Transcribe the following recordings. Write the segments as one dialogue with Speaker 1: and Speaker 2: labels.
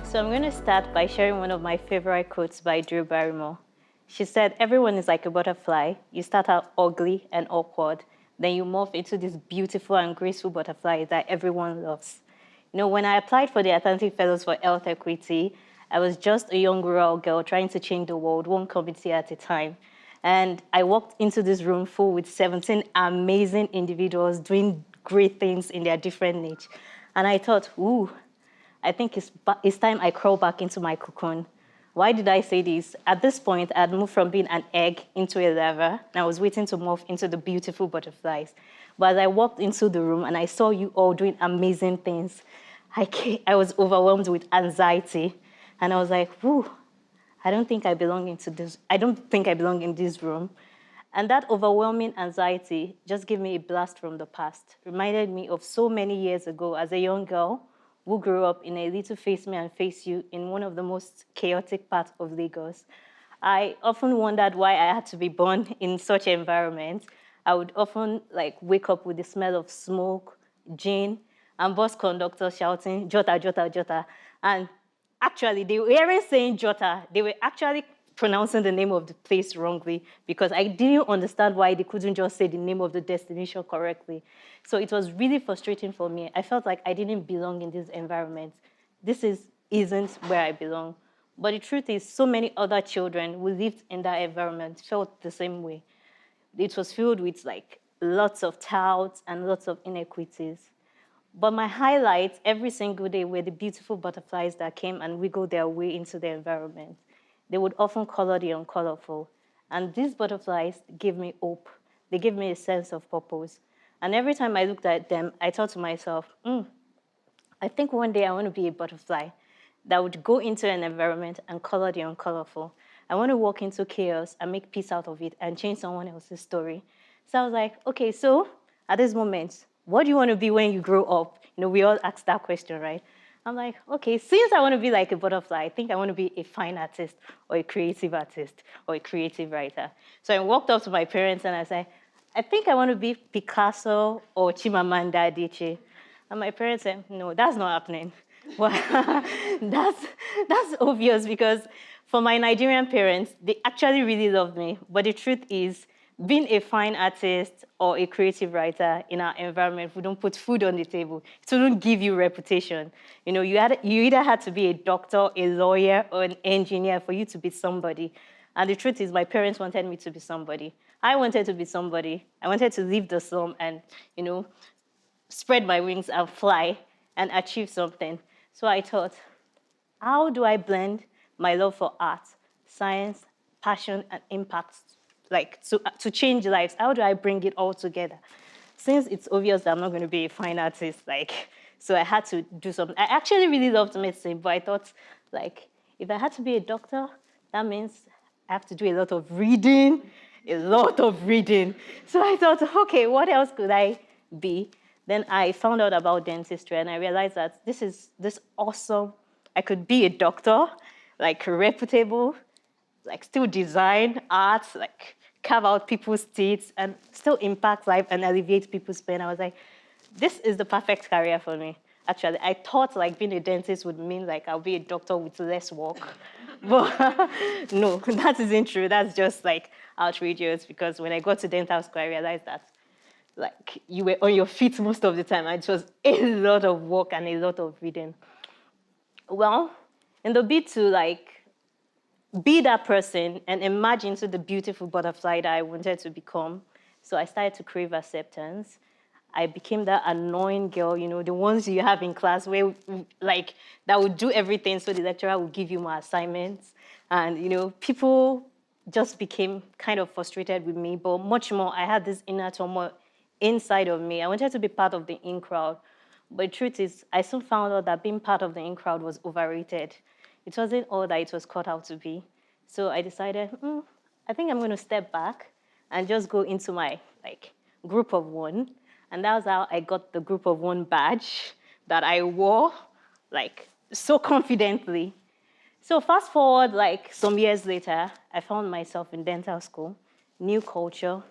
Speaker 1: So I'm going to start by sharing one of my favorite quotes by Drew Barrymore. She said, everyone is like a butterfly. You start out ugly and awkward, then you morph into this beautiful and graceful butterfly that everyone loves. You know, when I applied for the Atlantic Fellows for Health Equity, I was just a young rural girl trying to change the world, one community at a time. And I walked into this room full with 17 amazing individuals doing great things in their different niche. And I thought, ooh, I think it's time I crawl back into my cocoon. Why did I say this? At this point, I had moved from being an egg into a larva, and I was waiting to morph into the beautiful butterflies. But as I walked into the room and I saw you all doing amazing things, I was overwhelmed with anxiety. And I was like, whew, I don't think I belong in this room. And that overwhelming anxiety just gave me a blast from the past, reminded me of so many years ago as a young girl who grew up in a little face me and face you in one of the most chaotic parts of Lagos. I often wondered why I had to be born in such an environment. I would often wake up with the smell of smoke, gin, and bus conductors shouting, Jota, Jota, Jota. And actually, they weren't saying Jota. They were actually pronouncing the name of the place wrongly because I didn't understand why they couldn't just say the name of the destination correctly. So it was really frustrating for me. I felt like I didn't belong in this environment. Isn't where I belong. But the truth is, so many other children who lived in that environment felt the same way. It was filled with lots of touts and lots of inequities. But my highlights every single day were the beautiful butterflies that came and wiggled their way into the environment. They would often color the uncolorful. And these butterflies gave me hope. They gave me a sense of purpose. And every time I looked at them, I thought to myself, I think one day I want to be a butterfly that would go into an environment and color the uncolorful. I want to walk into chaos and make peace out of it and change someone else's story. So I was like, okay, so at this moment, what do you want to be when you grow up? You know, we all ask that question, right? I'm like, okay, since I want to be like a butterfly, I think I want to be a fine artist or a creative artist or a creative writer. So I walked up to my parents and I said, I think I want to be Picasso or Chimamanda Adichie. And my parents said, no, that's not happening. Well, that's obvious because for my Nigerian parents, they actually really loved me. But the truth is, being a fine artist or a creative writer in our environment, we don't put food on the table. It wouldn't give you reputation. You know, you either had to be a doctor, a lawyer, or an engineer for you to be somebody. And the truth is, my parents wanted me to be somebody. I wanted to be somebody. I wanted to leave the slum and, you know, spread my wings and fly and achieve something. So I thought, how do I blend my love for art, science, passion, and impact, to change lives? How do I bring it all together? Since it's obvious that I'm not going to be a fine artist, so I had to do something. I actually really loved medicine, but I thought, if I had to be a doctor, that means I have to do a lot of reading. So I thought, okay, what else could I be? Then I found out about dentistry, and I realized that this awesome. I could be a doctor, reputable, still design art, carve out people's teeth, and still impact life and alleviate people's pain. I was like, this is the perfect career for me. Actually, I thought being a dentist would mean I'll be a doctor with less work. But no, that isn't true. That's just outrageous because when I got to dental school, I realized that you were on your feet most of the time. And it was a lot of work and a lot of reading. Well, in the bid to be that person and emerge into the beautiful butterfly that I wanted to become, so I started to crave acceptance. I became that annoying girl, you know, the ones you have in class where that would do everything so the lecturer would give you more assignments. And, you know, people just became kind of frustrated with me, but much more, I had this inner turmoil inside of me. I wanted to be part of the in crowd. But the truth is, I soon found out that being part of the in crowd was overrated. It wasn't all that it was cut out to be. So I decided, I think I'm going to step back and just go into my group of one. And that was how I got the group of one badge that I wore so confidently. So fast forward some years later, I found myself in dental school, new culture,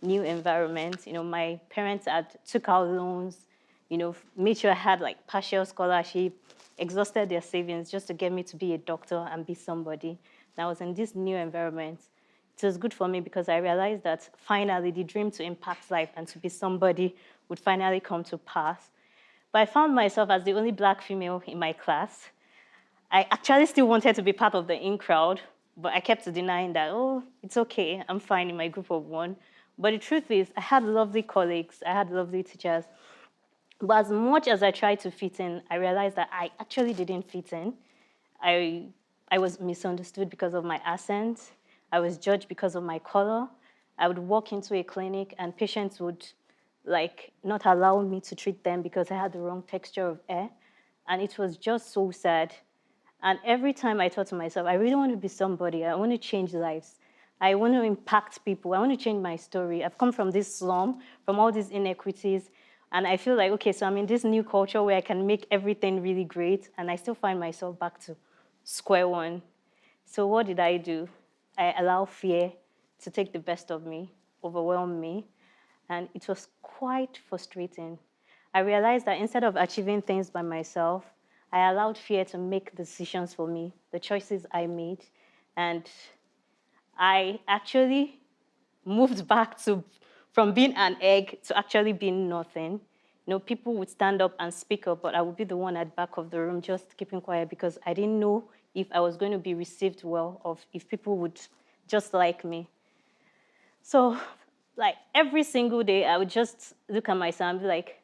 Speaker 1: new environment. You know, my parents had took out loans, you know, made sure I had partial scholarship, exhausted their savings just to get me to be a doctor and be somebody. And I was in this new environment. It was good for me because I realized that finally the dream to impact life and to be somebody would finally come to pass. But I found myself as the only Black female in my class. I actually still wanted to be part of the in crowd, but I kept denying that, oh, it's okay, I'm fine in my group of one. But the truth is, I had lovely colleagues, I had lovely teachers. But as much as I tried to fit in, I realized that I actually didn't fit in. I was misunderstood because of my accent. I was judged because of my color. I would walk into a clinic and patients would not allow me to treat them because I had the wrong texture of hair. And it was just so sad. And every time I thought to myself, I really want to be somebody. I want to change lives. I want to impact people. I want to change my story. I've come from this slum, from all these inequities. And I feel like, okay, so I'm in this new culture where I can make everything really great. And I still find myself back to square one. So what did I do? I allowed fear to take the best of me, overwhelm me. And it was quite frustrating. I realized that instead of achieving things by myself, I allowed fear to make decisions for me, the choices I made. And I actually moved back from being an egg to actually being nothing. You know, people would stand up and speak up, but I would be the one at the back of the room just keeping quiet because I didn't know if I was going to be received well or if people would just like me. So, every single day, I would just look at myself and be like,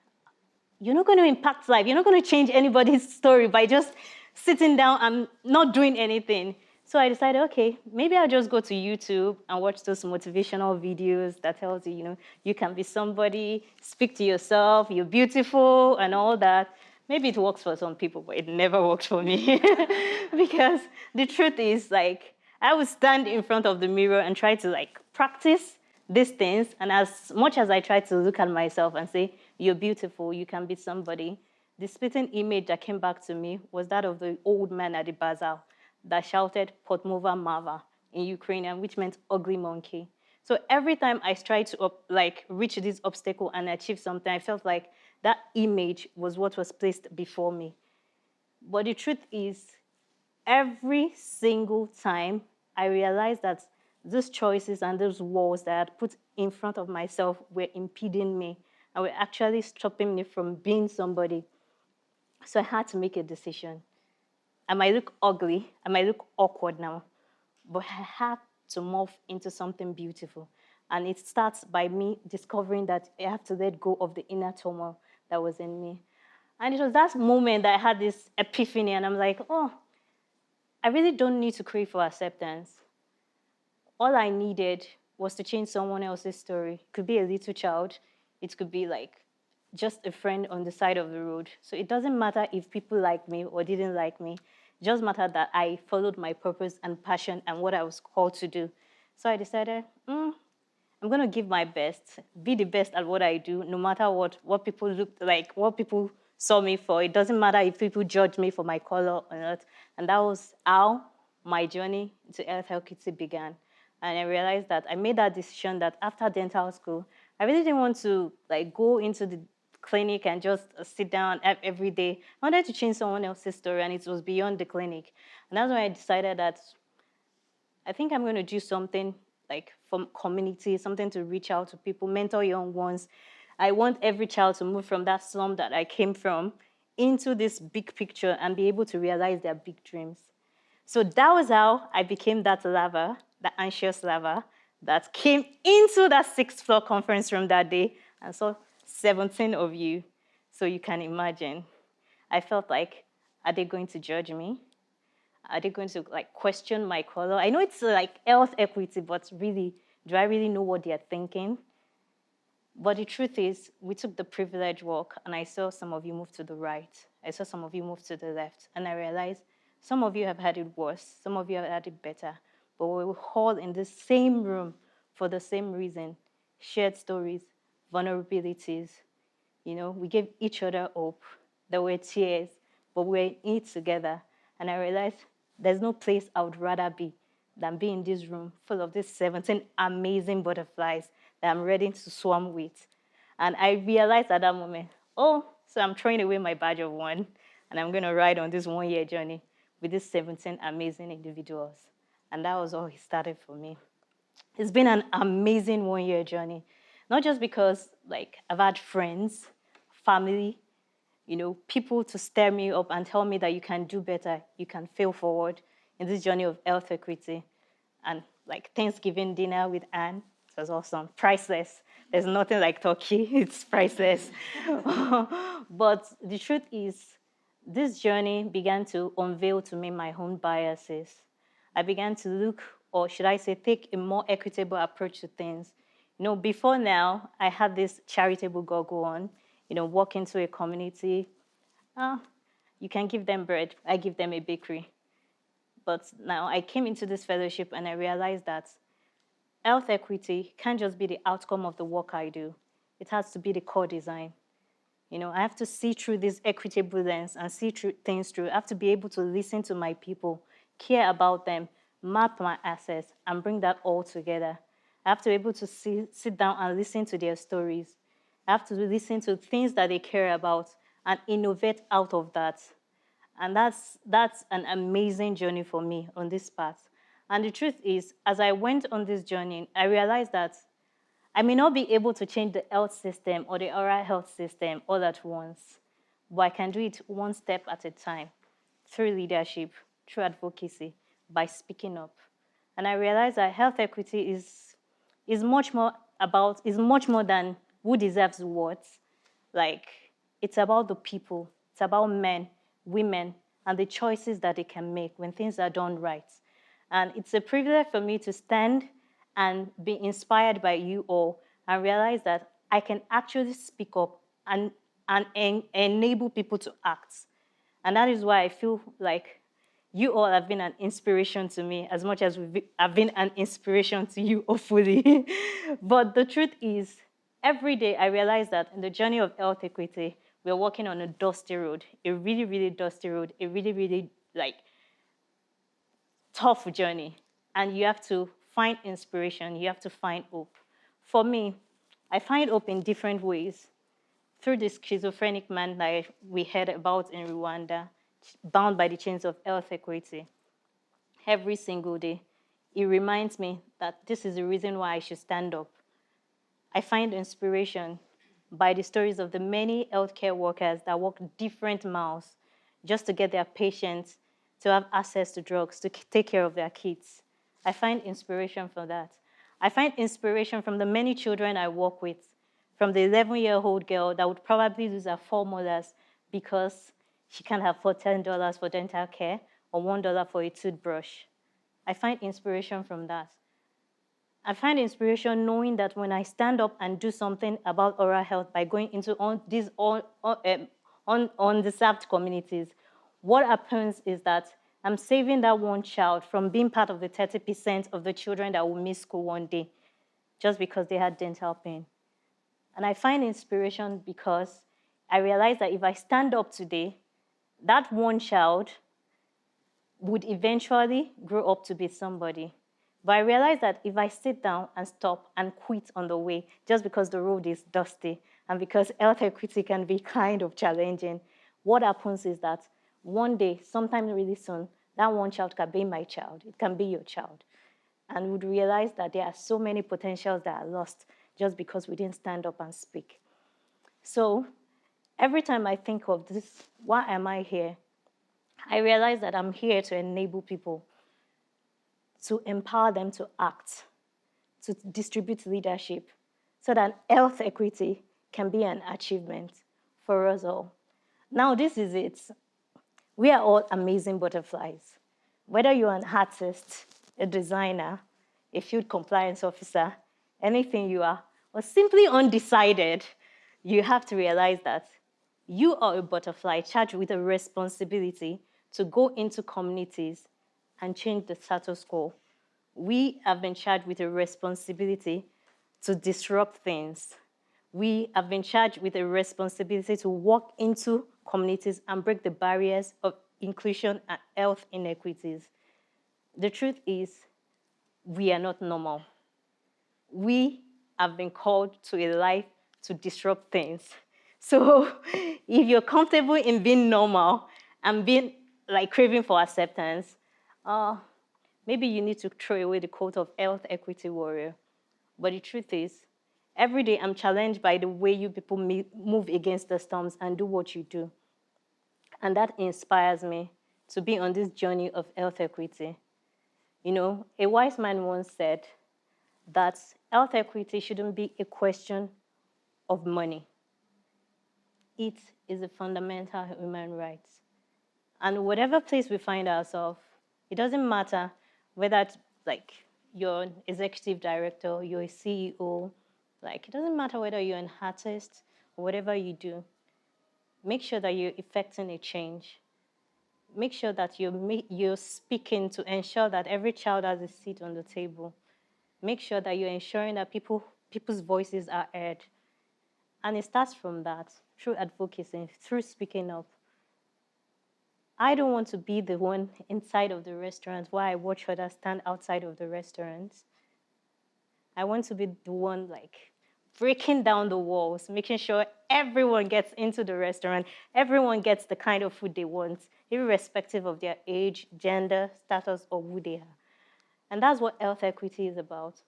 Speaker 1: you're not going to impact life. You're not going to change anybody's story by just sitting down and not doing anything. So I decided, okay, maybe I'll just go to YouTube and watch those motivational videos that tells you, you can be somebody, speak to yourself, you're beautiful and all that. Maybe it works for some people, but it never worked for me. Because the truth is, I would stand in front of the mirror and try to, practice these things. And as much as I tried to look at myself and say, you're beautiful, you can be somebody, the splitting image that came back to me was that of the old man at the bazaar that shouted Potmova Mava in Ukrainian, which meant ugly monkey. So every time I tried to reach this obstacle and achieve something, I felt like that image was what was placed before me. But the truth is, every single time I realized that those choices and those walls that I had put in front of myself were impeding me and were actually stopping me from being somebody. So I had to make a decision. I might look ugly, I might look awkward now, but I had to morph into something beautiful. And it starts by me discovering that I have to let go of the inner turmoil that was in me. And it was that moment that I had this epiphany, and I'm like, oh, I really don't need to crave for acceptance. All I needed was to change someone else's story. It could be a little child. It could be just a friend on the side of the road. So it doesn't matter if people like me or didn't like me. It just mattered that I followed my purpose and passion and what I was called to do. So I decided, I'm going to give my best, be the best at what I do, no matter what people looked like, what people saw me for. It doesn't matter if people judge me for my color or not. And that was how my journey to health equity began. And I realized that I made that decision that after dental school, I really didn't want to go into the clinic and just sit down every day. I wanted to change someone else's story, and it was beyond the clinic. And that's when I decided that I think I'm going to do something from community, something to reach out to people, mentor young ones. I want every child to move from that slum that I came from into this big picture and be able to realize their big dreams. So that was how I became that lover, that anxious lover, that came into that 6th floor conference room that day and saw 17 of you. So you can imagine. I felt like, are they going to judge me? Are they going to question my color? I know it's health equity, but really, do I really know what they're thinking? But the truth is, we took the privilege walk, and I saw some of you move to the right. I saw some of you move to the left, and I realized some of you have had it worse, some of you have had it better, but we were all in the same room for the same reason, shared stories, vulnerabilities. We gave each other hope. There were tears, but we were in it together. And I realized there's no place I would rather be than be in this room full of these 17 amazing butterflies that I'm ready to swarm with. And I realized at that moment, oh, so I'm throwing away my badge of one. and I'm going to ride on this 1-year journey with these 17 amazing individuals. And that was all it started for me. It's been an amazing 1-year journey, not just because like I've had friends, family, people to stir me up and tell me that you can do better, you can fail forward in this journey of health equity. And like Thanksgiving dinner with Anne, it was awesome, priceless. There's nothing like turkey, it's priceless. But the truth is, this journey began to unveil to me my own biases. I began to look, or should I say, take a more equitable approach to things. Before now, I had this charitable goggle on, walk into a community, you can give them bread, I give them a bakery. But now I came into this fellowship and I realized that health equity can't just be the outcome of the work I do. It has to be the core design. I have to see through this equitable lens and see through things through. I have to be able to listen to my people, care about them, map my assets, and bring that all together. I have to be able to sit down and listen to their stories. I have to listen to things that they care about and innovate out of that. And that's an amazing journey for me on this path. And the truth is, as I went on this journey, I realized that I may not be able to change the health system or the oral health system all at once, but I can do it one step at a time, through leadership, through advocacy, by speaking up. And I realized that health equity is much more than who deserves what. Like, it's about the people. It's about men, women, and the choices that they can make when things are done right. And it's a privilege for me to stand and be inspired by you all and realize that I can actually speak up and enable people to act. And that is why I feel like you all have been an inspiration to me as much as I've been an inspiration to you, hopefully. But the truth is, every day I realize that in the journey of health equity, we're walking on a dusty road, a really, really dusty road, a really, really tough journey. And you have to find inspiration, you have to find hope. For me, I find hope in different ways. Through this schizophrenic man that we heard about in Rwanda, bound by the chains of health equity. Every single day, it reminds me that this is the reason why I should stand up. I find inspiration by the stories of the many healthcare workers that walk different miles just to get their patients to have access to drugs, to take care of their kids. I find inspiration from that. I find inspiration from the many children I work with, from the 11-year-old girl that would probably lose her 4 molars because she can't afford $10 for dental care or $1 for a toothbrush. I find inspiration from that. I find inspiration knowing that when I stand up and do something about oral health by going into these undeserved communities, what happens is that I'm saving that one child from being part of the 30% of the children that will miss school one day just because they had dental pain. And I find inspiration because I realize that if I stand up today, that one child would eventually grow up to be somebody. But I realize that if I sit down and stop and quit on the way, just because the road is dusty and because health equity can be kind of challenging, what happens is that one day, sometime really soon, that one child can be my child. It can be your child. And would realize that there are so many potentials that are lost just because we didn't stand up and speak. So every time I think of this, why am I here? I realize that I'm here to enable people, to empower them to act, to distribute leadership, so that health equity can be an achievement for us all. Now, this is it. We are all amazing butterflies. Whether you're an artist, a designer, a field compliance officer, anything you are, or simply undecided, you have to realize that you are a butterfly charged with a responsibility to go into communities and change the status quo. We have been charged with a responsibility to disrupt things. We have been charged with a responsibility to walk into communities and break the barriers of inclusion and health inequities. The truth is, we are not normal. We have been called to a life to disrupt things. So if you're comfortable in being normal, and being like craving for acceptance, maybe you need to throw away the quote of health equity warrior. But the truth is, every day I'm challenged by the way you people move against the storms and do what you do. And that inspires me to be on this journey of health equity. You know, a wise man once said that health equity shouldn't be a question of money. It is a fundamental human right. And whatever place we find ourselves, it doesn't matter whether it's like you're an executive director, you're a CEO, like it doesn't matter whether you're an artist or whatever you do. Make sure that you're effecting a change. Make sure that you're speaking to ensure that every child has a seat on the table. Make sure that you're ensuring that people's voices are heard. And it starts from that, through advocacy, through speaking up. I don't want to be the one inside of the restaurant while I watch others stand outside of the restaurant. I want to be the one like breaking down the walls, making sure everyone gets into the restaurant, everyone gets the kind of food they want, irrespective of their age, gender, status, or who they are. And that's what health equity is about.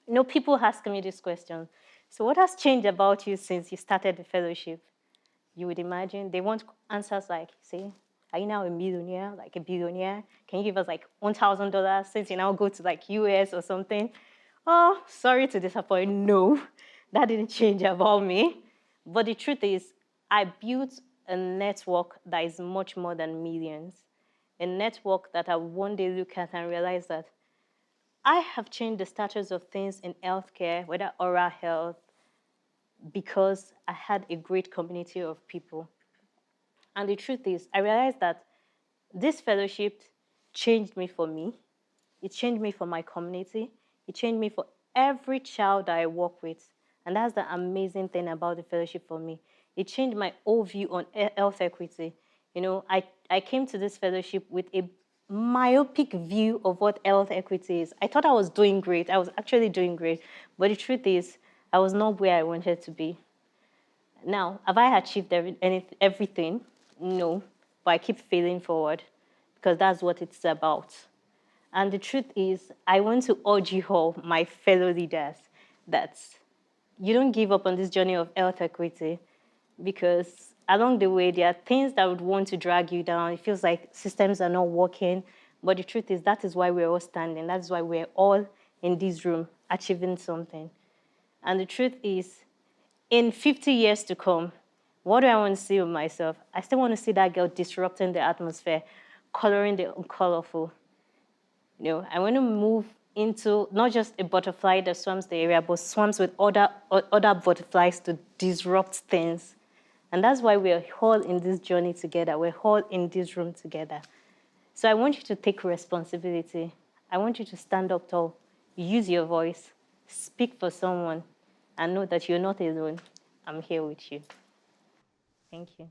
Speaker 1: You know, people ask me this question. So what has changed about you since you started the fellowship? You would imagine they want answers like, say, are you now a millionaire, like a billionaire? Can you give us like $1,000 since you now go to like US or something? Oh, sorry to disappoint. No, that didn't change about me. But the truth is, I built a network that is much more than millions. A network that I one day look at and realize that I have changed the status of things in healthcare, whether oral health, because I had a great community of people. And the truth is, I realized that this fellowship changed me for me. It changed me for my community. It changed me for every child that I work with. And that's the amazing thing about the fellowship for me. It changed my whole view on health equity. You know, I came to this fellowship with a myopic view of what health equity is. I thought I was doing great. I was actually doing great. But the truth is, I was not where I wanted to be. Now, have I achieved everything? No, but I keep failing forward because that's what it's about. And the truth is, I want to urge you all, my fellow leaders, that you don't give up on this journey of health equity because along the way, there are things that would want to drag you down. It feels like systems are not working. But the truth is, that is why we're all standing. That's why we're all in this room achieving something. And the truth is, in 50 years to come, what do I want to see of myself? I still want to see that girl disrupting the atmosphere, coloring the uncolorful. You know, I want to move into not just a butterfly that swarms the area, but swarms with other butterflies to disrupt things. And that's why we're all in this journey together. We're all in this room together. So I want you to take responsibility. I want you to stand up tall, use your voice, speak for someone, and know that you're not alone. I'm here with you. Thank you.